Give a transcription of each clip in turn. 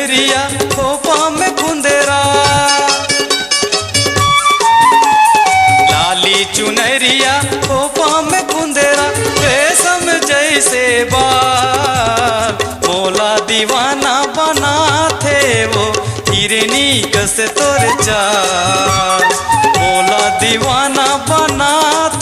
चुनरिया खोपा में कुंदेरा, लाली चुनरिया खोपा में कुंदेरा, रेशम जैसे बाल मोला दीवाना बना थे वो, हिरनी कस तोर चाल मोला दीवाना बना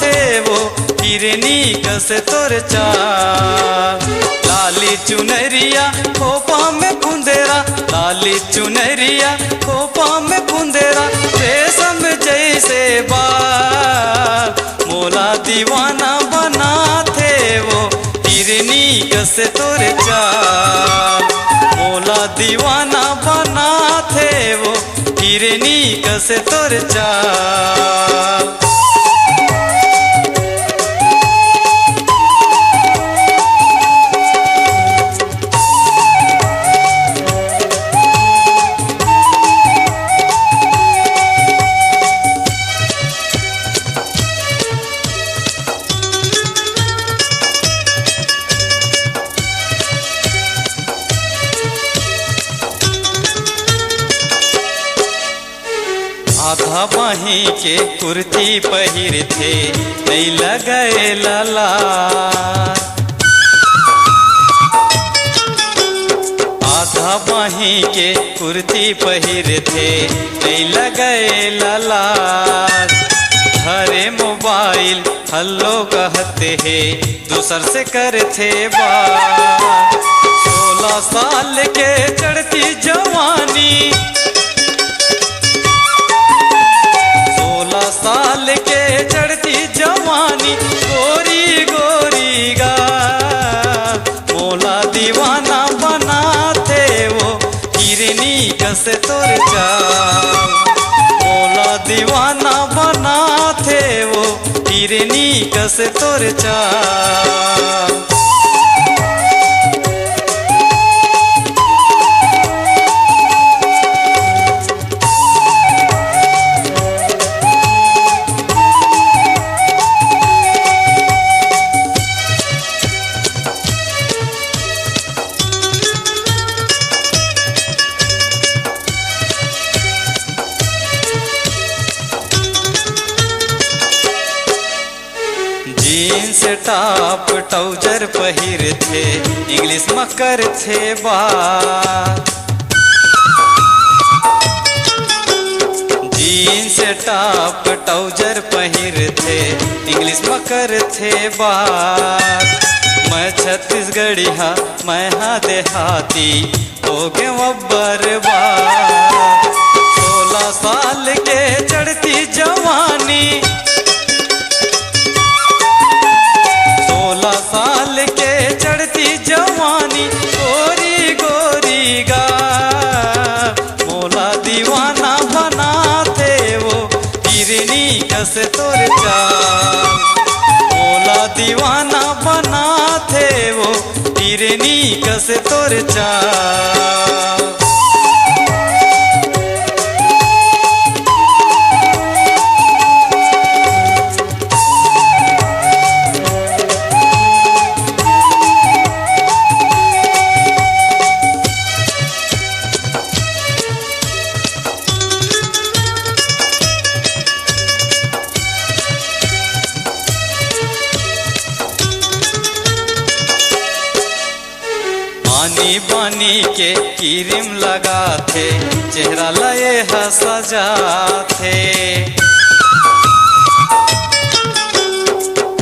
थे वो, हिरनी कस तोर चाल। लाली चुनरिया खोपा में कुंदेरा, लाली चुनरिया खोपा में कुंदेरा, रेशम जैसे बाल मोला दीवाना बना थे वो, हिरनी कस तोर चाल मोला दीवाना बना थे वो, हिरनी कस तोर चाल। आधा बाही के कुर्ती पहिर थे नहीं लगे लला, आधा बाही के कुर्ती पहिर थे नहीं लगे लला, हरे मोबाइल हल्लो कहते हैं दूसर से करते बात, 16 साल के चढ़ती जवानी, 16 साल के चढ़ती जवानी, गोरी गोरी गा मोला दीवाना बना थे वो, हिरनी कस तोर चाल मोला दीवाना बना थे वो, हिरनी कस तोर चाल। जीन्स टॉप ट्राउजर पहिर थे इंग्लिश में कर थे बात, जीन्स टॉप ट्राउजर पहिर थे इंग्लिश में कर थे बात, मैं छत्तीसगढ़ी हाँ मैं हाँ देहाती हो गए अब्बर बात, 16 साल के चढ़ती जवानी, 16 साल के चढ़ती जवानी, गोरी गोरी गा मोला दीवाना बना थे वो, हिरनी कस तोर चाल मोला दीवाना बना थे वो, हिरनी कस तोर चाल। पानी पानी के क्रीम लगा थे चेहरा लए सजा थे,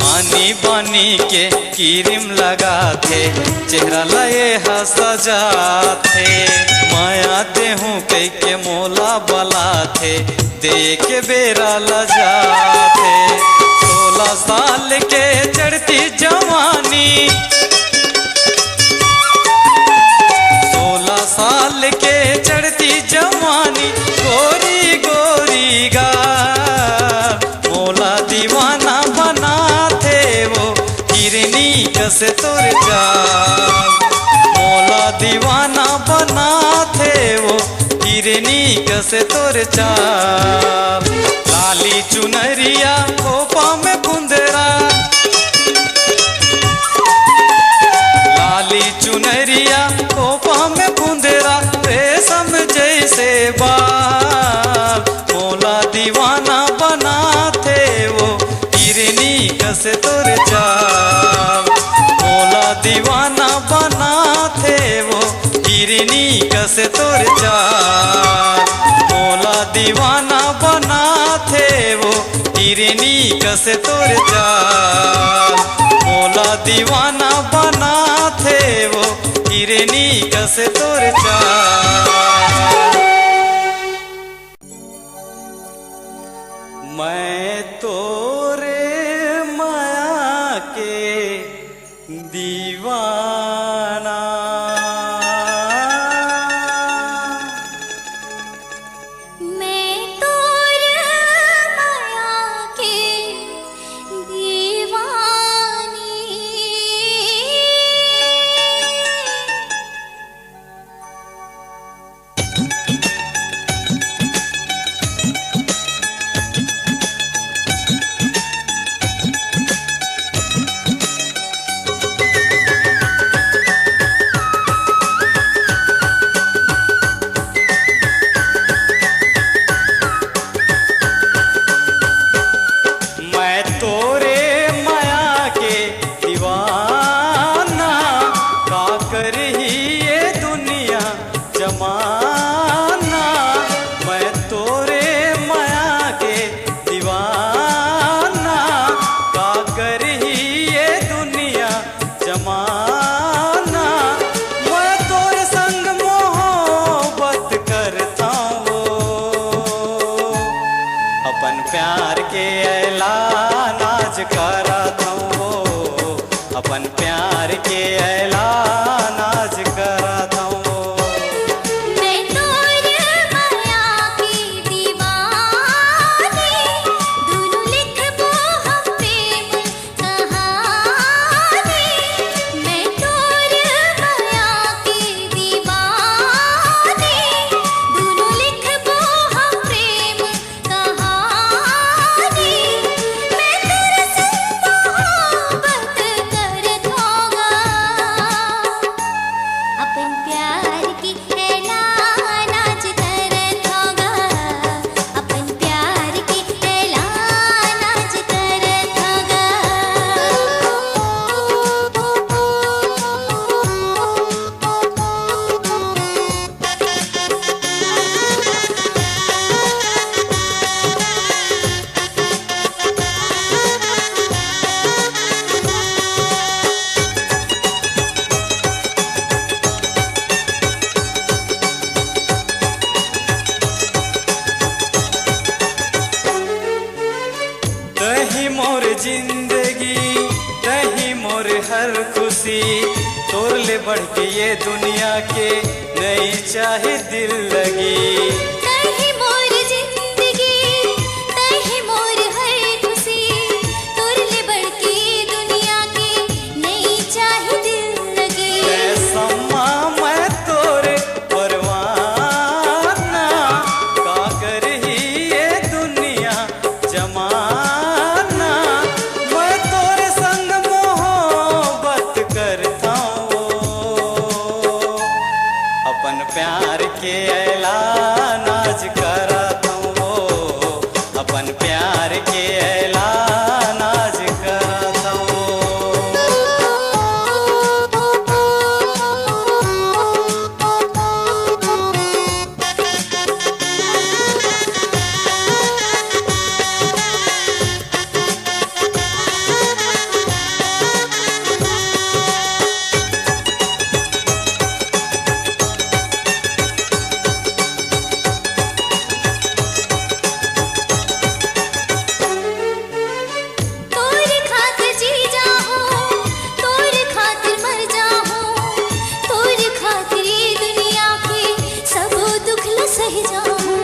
पानी पानी के क्रीम लगा थे चेहरा लए सजा थे, माया देहूँ कह के मोला बला थे देख बेरा लजा थे, 16 साल के चढ़ती जवानी, 16 साल के चढ़ती जवानी, गोरी गोरी गा मोला दीवाना बना थे वो, हिरनी कस तोर चाल मोला दीवाना बना थे वो, हिरनी कस तोर चाल। लाली चुनरिया खोपा में कुंदेरा, लाली चुनरिया खोपा में कुंदेरा, हिरनी कसे तोर चाल। मोला दीवाना बना थे वो हिरनी कसे तोर चाल। मोला दीवाना बना थे वो हिरनी कसे तोर चाल। मैं तोरे माया के दीवाना, मैं तोरे माया के दीवानी। मैं तोरे माया के दीवाना, का कर ही ये दुनिया जमाना। मैं तोरे माया के दीवाना, का कर ही ये दुनिया जमाना। मैं तोरे संग मोहब्बत करता हूँ, अपन प्यार के ऐलान आज करता हूँ। अपन प्यार के ऐलान आज करता हूँ। मैं तोरे माया की दीवानी, दोनों लिखबो हम प्रेम कहानी। मैं तोरे माया की दीवानी, दोनों लिखबो हम प्रेम कहानी। मैं तेरे संग मोहब्बत करत होगा, अपन प्यार की ऐलान आज करत होगा। अपन प्यार की ऐलान आज करत होगा। तही मोर जिंदगी, तही मोर हर खुशी, तोर ले बढ़ के ये दुनिया के नहीं चाहे दिल लगी। तही मोर जिंदगी, तही मोर हर खुशी, तोर ले बढ़ के दुनिया की नहीं चाहे दिल लगी। मैं सम्मा मैं तोरे परवाना, का कर ही ये दुनिया जमाना। मैं तोरे संग मोहब्बत करता हूँ, अपन प्यार के ऐलान आज करता हूँ। अपन प्यार के ऐलान आज करता हूँ। तोरे खातिर जी जाऊं, तोरे खातिर मर जाऊं, तोरे खातिर ये दुनिया के सब दुख ल सह जाऊं।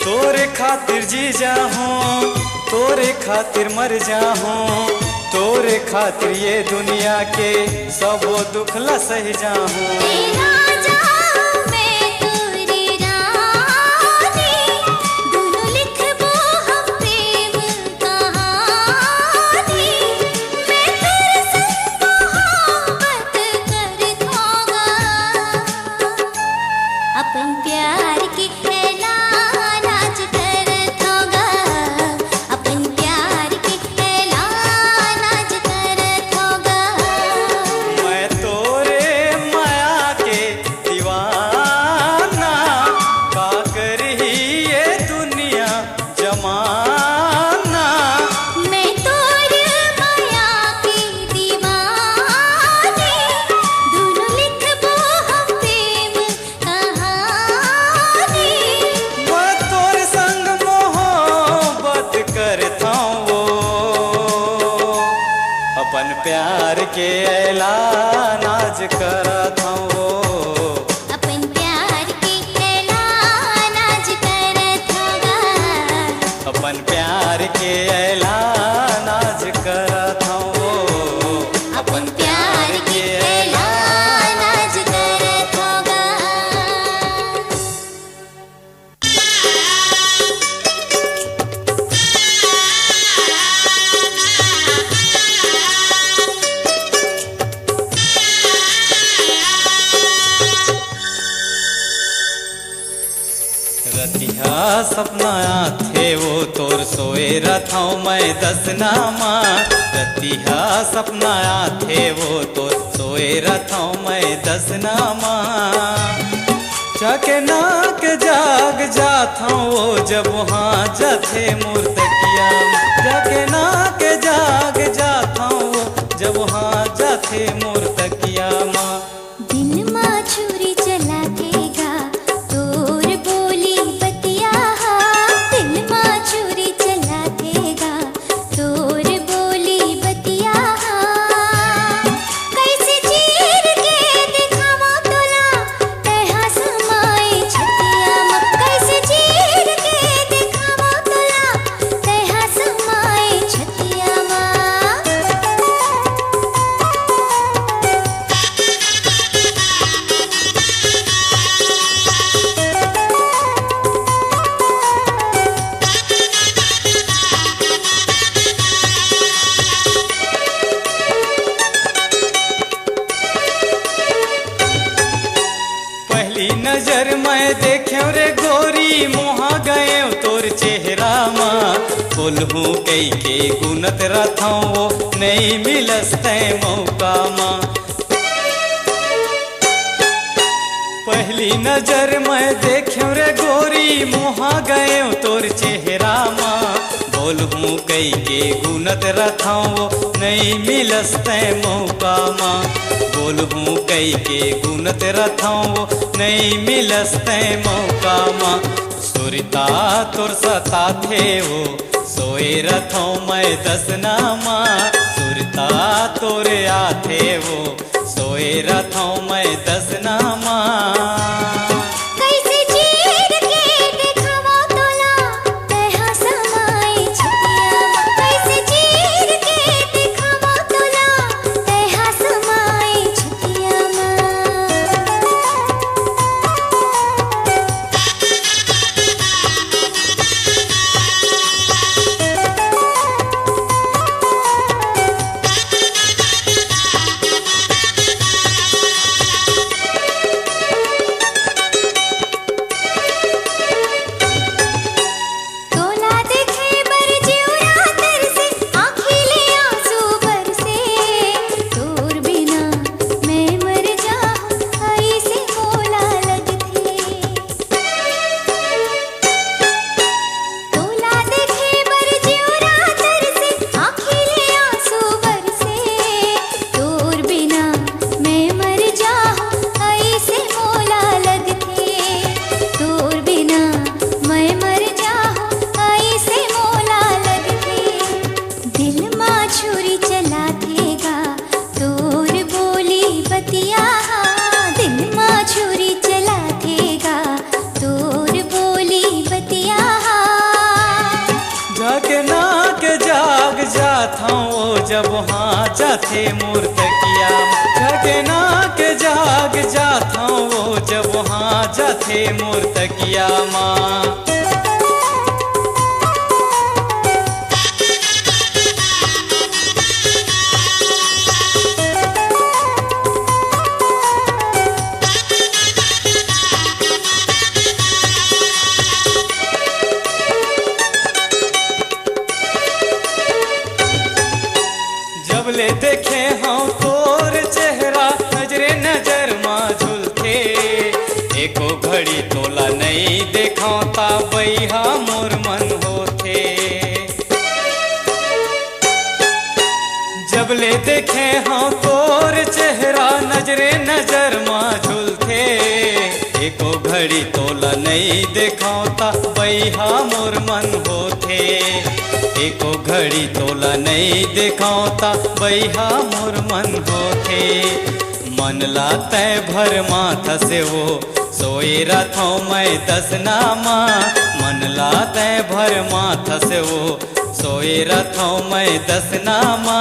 तोरे खातिर जी जाऊं, तोरे खातिर मर जाऊं, तोरे खातिर ये दुनिया के सब दुख ल सह जाऊं। तेरा जाऊं मैं तोरी रानी, दोनों लिखबो हम प्रेम कहानी। मैं तेरे संग मोहब्बत करत होगा, अपन प्यार की ऐलान आज करत होगा। अपन प्यार की ऐलान आज करत होगा। मैं तोरे माया के दीवाना, प्यार के ऐलान आज करत हूँ। अपन प्यार के ऐलान आज करत होगा। अपन प्यार के ऐलान आज करत हूँ। अपन प्यार के ऐलान आज करत होगा। रतिया सपना थे वो तोर सोए रथों मैं दसनामा। रतिया सपना थे वो तोर सोए रथों मैं दसनामा। जाके नाक जाग जाता वो जब वहाँ जाते मूर्तकिया। जाके नाक जाग जाता वो जब वहाँ जाते मूर्तकिया माँ। दिन माँ छुरी चलातेगा तोर बोली बतिया। दिन माँ छुरी चलातेगा तोर बोली बतिया। कैसे चीर के दिखावा तोला तैहा समाए छतिया माँ। कैसे चीर के दिखावा तोला तैहा समाए छतिया माँ। पहली नजर मैं देख्यो रे गोरी मोहा गए तोर चेहरा माँ। बोलहूँ कई के गुनत रथों वो नहीं मिलस तै मौका माँ। पहली नजर मैं देख्यो रे गोरी मोहा गए तोर चेहरा माँ। बोलहूँ कई के गुनत रथों वो नहीं मिलस तै मौका माँ। बोलहूँ कई के गुनत रथों वो नहीं मिलस तै मौका माँ। सुरता तुर सता थे वो सोए रथों मैं दसनामा। सुरता तोरे आथे वो सोए रथों मैं दसनामा। कैसे चीर के दिखावा तोला तैहा समाए छतिया माँ। कैसे चीर के दिखावा तोला तैहा समाए छतिया माँ। तोला देखे बर जिउरा तरसे आँखिले आंसू बरसे। तोर बिना मैं मर जाऊँ ऐसे मोला लगथे। तोला देखे बर जिउरा तरसे आँखिले आंसू बरसे। तोर बिना मैं मर जाऊँ ऐसे मोला लगथे। तोर बिना मैं मर जाऊँ ऐसे मोला लगथे। दिल माँ छुरी चलातेगा तोर बोली बतिया। दिल माँ छुरी चलातेगा तोर बोली बतिया। जाके नाक जाग जाता वो जब वहाँ जाते मूर्तकिया। जाके नाक जाग जाता वो जब वहाँ जाते मूर्तकिया माँ। जब ले देखे हम तोर चेहरा नजरे नजर माँ झुलते। एको घड़ी तोला नहीं देखा ता बैहा मोर मन होते। जब ले देखे हम तोर चेहरा नजरे नजर माँ झुलते। एको घड़ी तोला नहीं देखौता बैहा मोर मन होथे। एको घड़ी तोला नहीं देखौता बैहा मोर मन होथे। मन ला तय भर माथा से वो सोए रथों मैं दसनामा। मन ला तय भर माथा से वो सोए रथों मैं दसनामा।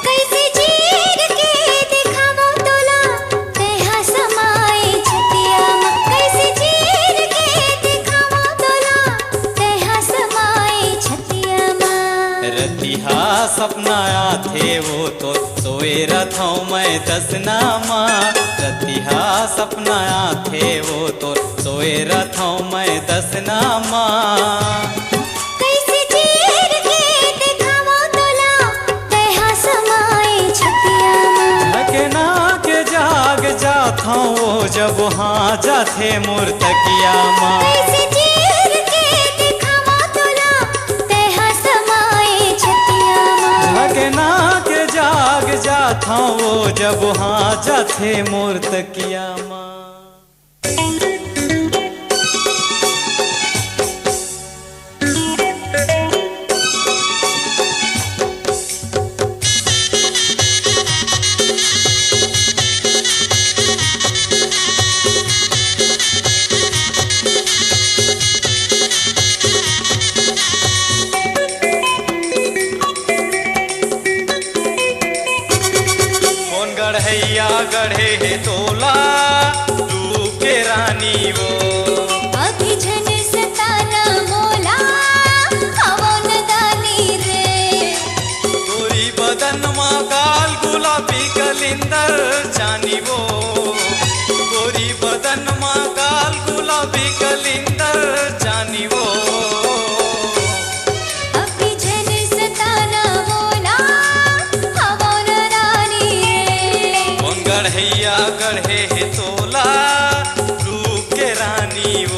कैसे चीर के दिखावो तोला तेहा समाए छतिया मा। कैसे चीर के दिखावो तोला तेहा समाए छतिया मा। रतिहा सपना आथे वो तो सोए रथों मैं दसनामा। रतिहा सपना आथे वो तो सोए रथों मैं दसनामा। कैसे चीर के दिखावो तोला तेहा समाए छतिया मा। झकना के जाग जाथो वो जब हाँ जाथे मोर तकिया माँ। कैसे चीर के दिखावो तोला तेहा समाए छतिया मा। झकना के जाग जाथो वो जब हाँ जाथे मोर तकिया माँ। गढ़ैया गढ़े हे तोला रूप के रानी वो। अभी झन सताना मोला हवो नदानी रे। गोरी बदन माँ गाल गुलाबी कलिंदर जानी वो। गोरी बदन माँ गाल गुलाबी कलिंदर जानी वो। अभी झन सताना मोला हवो नदानी रे। कौन गढ़ैया गढ़े हे तोला रूप के रानी वो।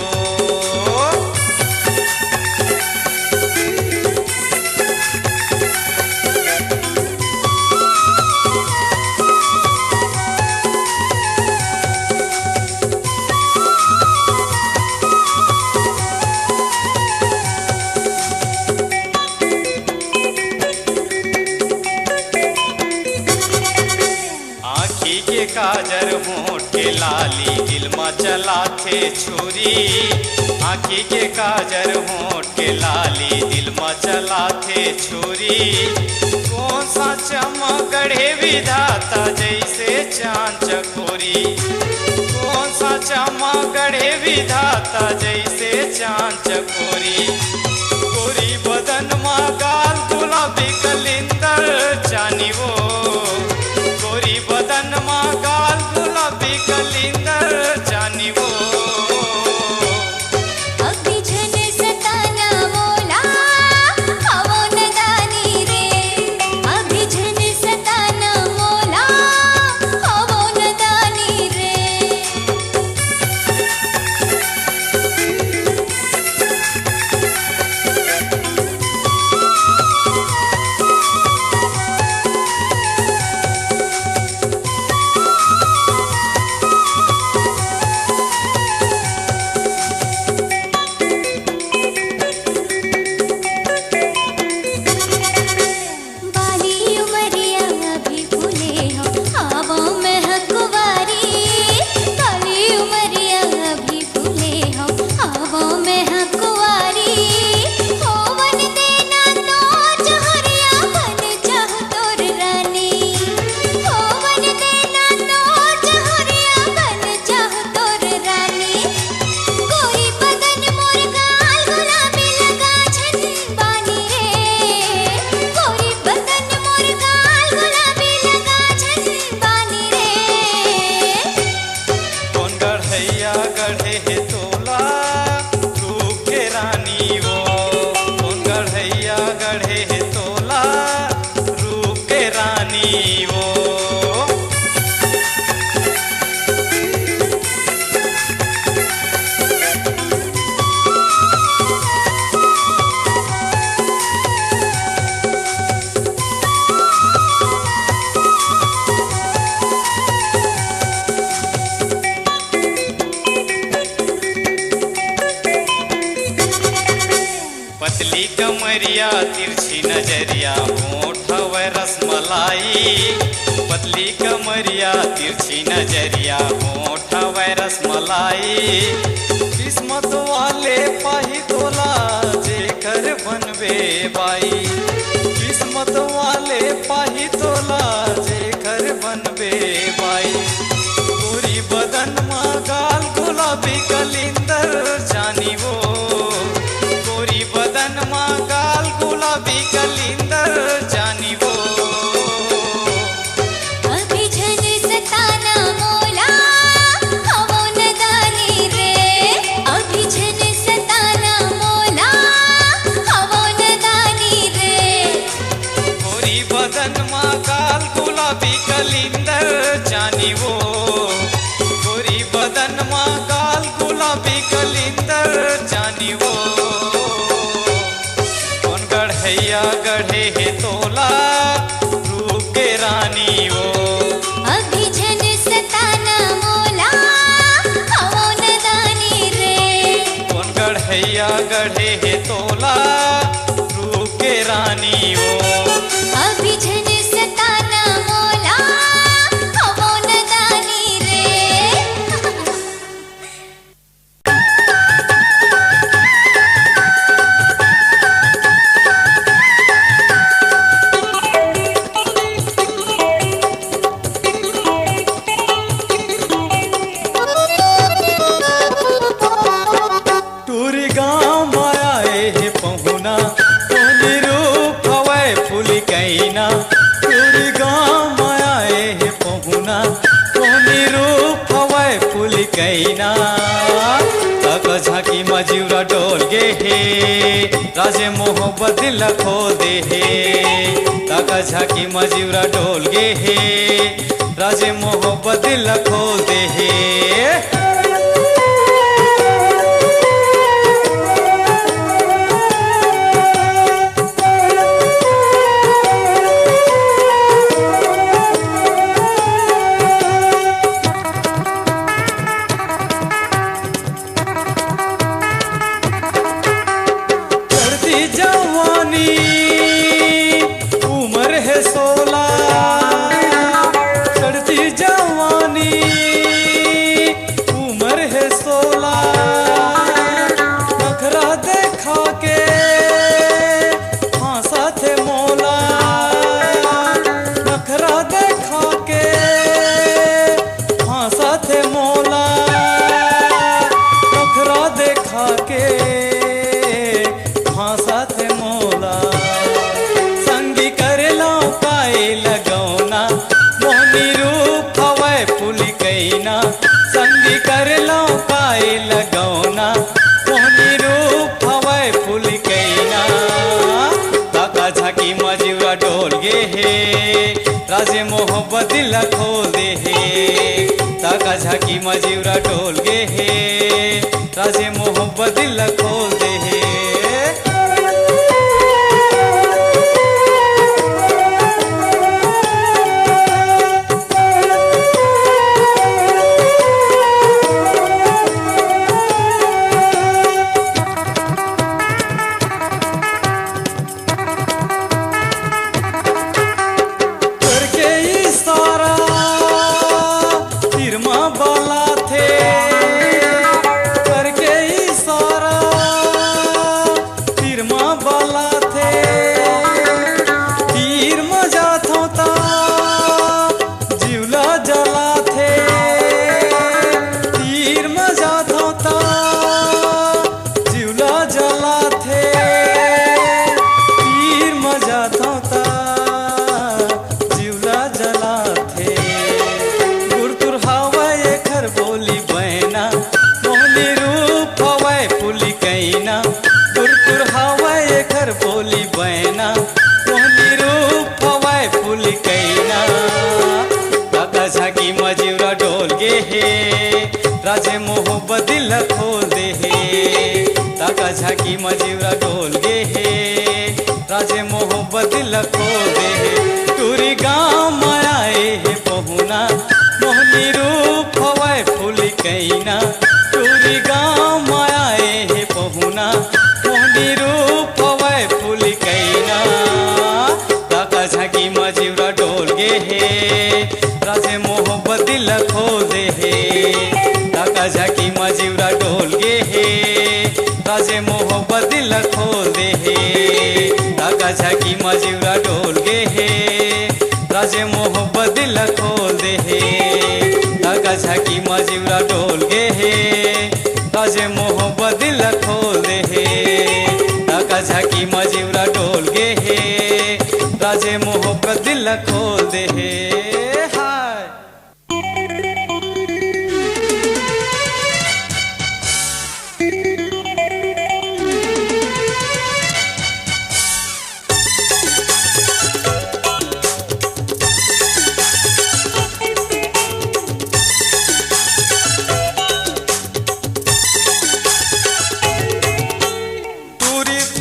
आँखी के काजर होंठ के लाली दिल में चलाथे छुरी। आँखी के काजर होंठ के लाली दिल में चलाथे छुरी। कौन सा चमक गढ़े विधाता जैसे चांद चकोरी। कौन सा चमक गढ़े विधाता जैसे चांद चकोरी। गोरी बदन माँ गाल गुलाबी कलिंदर जानी वो। गोरी बदन माँ गाल गुलाबी कलिंदर जानी वो। अभी झन सताना मोला हवो नदानी रे। अभी झन सताना मोला हवो नदानी रे। पतली कमरिया तिरछी नजरिया होठ हवे रसमलाई। पतली कमरिया तिरछी नजरिया होठ हवे रसमलाई। किस्मत वाले पाही तोला जेकर बनबे बाई। किस्मत वाले पाही तोला जेकर बनबे बाई। गोरी बदन मा गाल गुलाबी कलिंदर जानी वो। गोरी बदन मा गाल गुलाबी कलिंदर जानी वो। अभी झन सताना मोला हवो नदानी रे। अभी झन सताना मोला हवो नदानी रे। गोरी बदन मा गाल गुलाबी कलिंदर जानी वो। गोरी बदन मा गाल गुलाबी कलिंदर जानी वो। कौन गढ़ैया गढ़े है तोला रूप के रानी वो। अभी झन सताना मोला हवो नदानी रे। कौन गढ़ैया गढ़े है तोला रूप के रानी वो। अभी झन सताना मोला हवो नदानी रे। टूरी गाँव माया हे पहुना कोनी रूप हवै फूल कैना। टूरी गाँव माया हे पहुना कोनी रूप हवै फूल कैना। तक झांकी मजूरा डोल गे हे राजे मोहब्बत लखो दे हे। तक झांकी मजूरा डोल गे हे राजे मोहब्बत लखो दे हे। चढ़ती जवानी उम्र है 16। चढ़ती जवानी उम्र है 16। नखरा देखा के फांसा थे मौला। नखरा देखा के फांसा थे मौला। नखरा देखा के फांसा थे मौला। संगी करेला पाए लगौना मोहनी रूप हवै फूल कैना। संगी करेला पाए लगौना मोहनी रूप हवै फूल कैना। ताका झाकी मजूरा डोल गे हे राजे मोहब्बत लखो दे हे। ताका झाकी मजूरा डोल गे हे राजे मोहब्बत लखो दे हे। करके इशारा तिरमा बाला थे। करके इशारा तिरमा बाला थे। तीर मजा थोता जीवला जला थे। तीर मजा थोता जीवला जला थे। तीर मजा थोता जीवला जला थे। गुरतुर हवै खर बोली बहना मोहनी रूप हवै फूल कैना। गुरतुर हवै खर बोली बहना मोहनी रूप हवै फूल कैना। ताका झाकी मजूरा डोल गे हे राजे मोहब्बत लखो दे हे। ताका झाकी मजूरा डोल गे हे राजे मोहब्बत लखो दे हे। टूरी गाँव माया हे पहुना मोहनी रूप हवै फूल कैना। टूरी गाँव माया हे पहुना मोहनी रूप हवै धका झकी मजीवरा डोल गे हे राजे मोहब्बत दिल खोल दे हे धका झकी मजीवरा डोल गे हे राजे मोहब्बत दिल खोल दे हे धका झकी मजीवरा डोल गे हे राजे मोहब्बत दिल खोल दे हे हाय।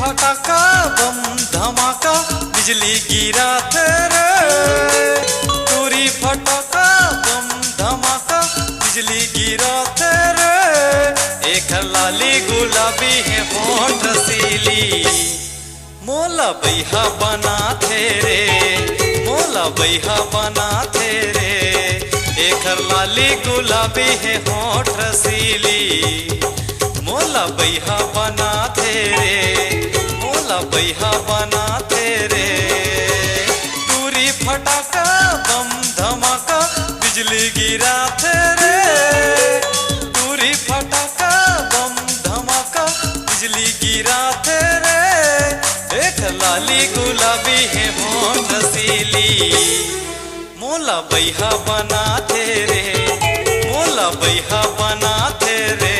फटाका बम धमाका बिजली गिरा तेरे तूरी फटाका बम धमाका बिजली गिरा तेरे एक लाली गुलाबी है होंठ रसीली मोला बैहा बना तेरे मोला बैहा बना तेरे एक लाली गुलाबी है होंठ रसीली मोला बैहा बना तेरे मोला बैहा बना तेरे तूरी फटाका बम धमाका बिजली गिरा तेरे तूरी फटाका बम धमाका बिजली गिरा तेरे एक लाली गुलाबी है होंठ रसीली मोला बैहा बना तेरे मोला बैहा बना तेरे।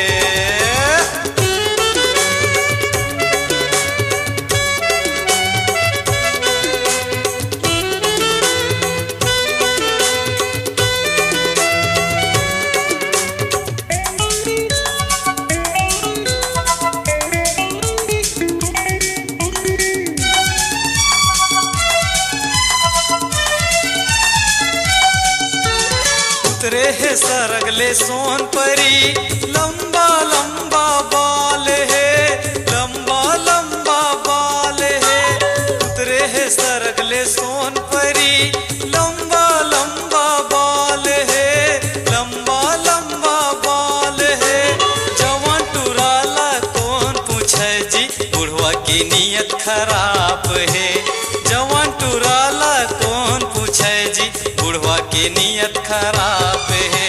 उतरे है सरगले सोन परी लंबा लंबा बाल है लंबा लंबा बाल है उतरे है सरगले सोन परी लंबा लंबा बाल है लंबा लंबा बाल है जवान टुराला कौन पूछे जी बुढ़वा की नीयत खराब है जवान टुराला कौन पूछे जी बुढ़वा की नीयत खराब है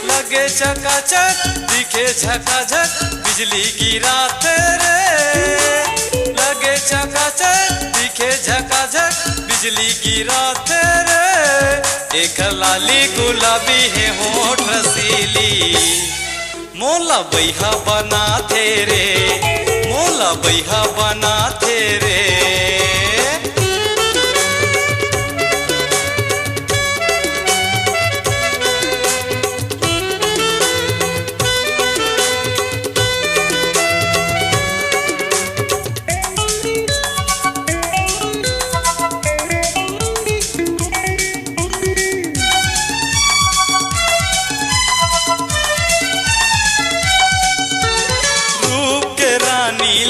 लगे चकाचक दिखे झकाझक बिजली गिरा तेरे लगे चकाचक दिखे झकाझक बिजली गिरा तेरे एक लाली गुलाबी है होंठ रसीली मोला बैहा बना तेरे मोला बैहा बना तेरे।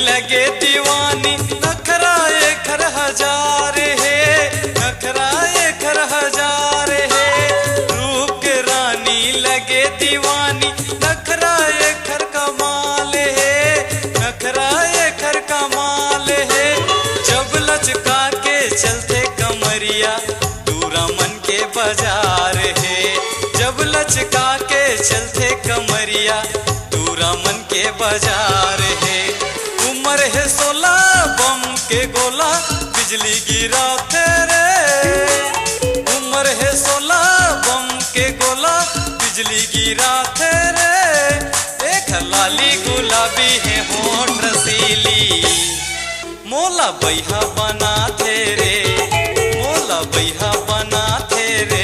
लगे दीवानी नखरा एक हजार है नखरा एक हजार है रूप के रानी लगे दीवानी नखरा एक कमाल है नखरा एक कमाल है जब लचका के चलते कमरिया दूरा मन के बाजार है जब लचका के चलते कमरिया दूरा मन के बाजार है उम्र है 16 बम के गोला बिजली गिरा तेरे उम्र है 16 बम के गोला बिजली गिरा तेरे एक लाली गुलाबी है होंठ रसीली मोला बैहा बना तेरे मोला बैहा बना तेरे।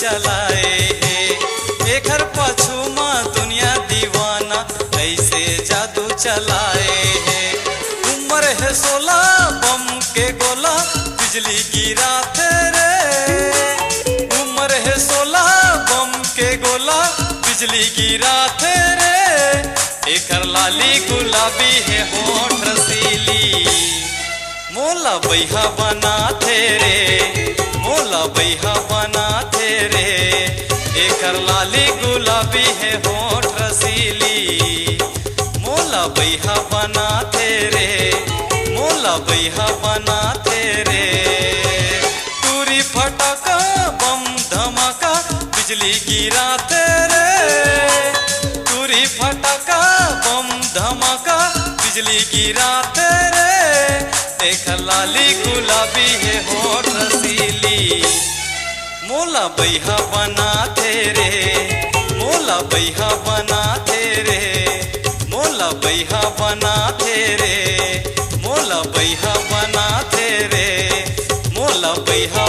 चलाए है। एकर पाछू माँ दुनिया दीवाना ऐसे जादू चलाए है। उम्र है 16 बम के गोला बिजली गिराते रे। उम्र है 16 बम के गोला बिजली गिराते रे। एकर लाली गुलाबी है होठ रसीली मोला बैहा बनाथे रे। मोला बैहा बनाथे रे। एकर लाली गुलाबी है होठ रसीली मोला बैहा बनाथे रे। मोला बैहा बनाथे रे। टूरी फटाका बम धमाका बिजली गिराते रे। टूरी फटाका बम धमाका बिजली गिराते रे। एकर लाली गुलाबी है होठ रसीली मोला बैहा बनाथे रे। मोला बैहा बनाथे रे। मोला बैहा बनाथे रे। मोला बैहा बनाथे रे। मोला बैहा